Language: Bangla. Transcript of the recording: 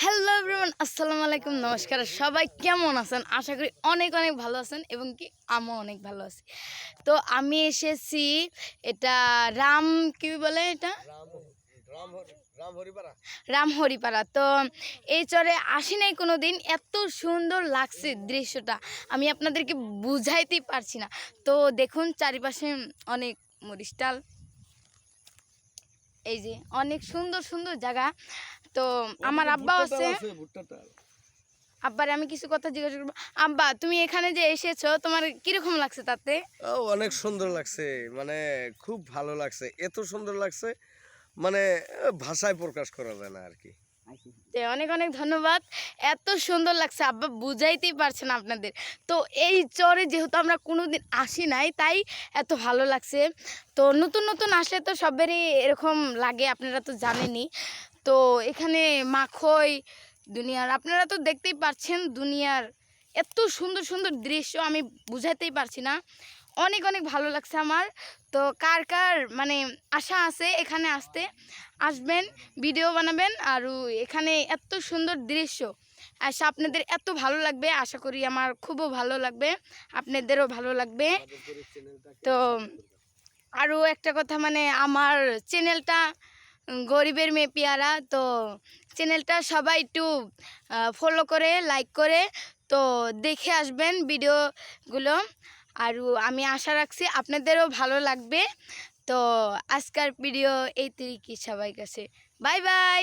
হ্যালো এভরিওয়ান, আসসালামু আলাইকুম, নমস্কার। সবাই কেমন আছেন? আশা করি অনেক অনেক ভালো আছেন এবং কি আমিও অনেক ভালো আছি। তো আমি এসেছি, এটা রাম কি বলে এটা রামহরিপাড়া। তো এই চরে আসি নাই কোনো দিন, এত সুন্দর লাগছে দৃশ্যটা, আমি আপনাদেরকে বুঝাইতেই পারছি না। তো দেখুন চারিপাশে অনেক মরিস্টাল, এই যে অনেক সুন্দর সুন্দর জায়গা। তো আমার আব্বা আছে, আব্বারে আমি কিছু কথা জিজ্ঞাসা করবো। আব্বা, তুমি এখানে যে এসেছো, তোমার কিরকম লাগছে তাতে? অনেক সুন্দর লাগছে, মানে খুব ভালো লাগছে, এত সুন্দর লাগছে মানে ভাষায় প্রকাশ করা যায় না আর কি। অনেক অনেক ধন্যবাদ, এত সুন্দর লাগছে আব্বা বুঝাইতেই পারছে না আপনাদের। তো এই চরে যেহেতু আমরা কোনোদিন আসি নাই, তাই এত ভালো লাগছে। তো নতুন নতুন আসলে তো সবেরই এরকম লাগে, আপনারা তো জানেনই। তো এখানে মাখই দুনিয়ার, আপনারা তো দেখতেই পাচ্ছেন দুনিয়ার এত সুন্দর সুন্দর দৃশ্য, আমি বুঝাতেই পারছি না। অনেক অনেক ভালো লাগছে আমার। তো কার কার মানে আশা আছে এখানে আসতে, আসবেন, ভিডিও বানাবেন। আর এখানে এত সুন্দর দৃশ্য আশা আপনাদের এত ভালো লাগবে, আশা করি আমার খুবও ভালো লাগবে, আপনাদেরও ভালো লাগবে। তো আরও একটা কথা, মানে আমার চ্যানেলটা গরিবের মেয়ে পেয়ারা, তো চ্যানেলটা সবাই একটু ফলো করে লাইক করে তো দেখে আসবেন ভিডিওগুলো। আর আমি আশা রাখছি আপনাদেরও ভালো লাগবে। তো আজকের ভিডিও এই তরিকি, সবাই কাছে বাই বাই।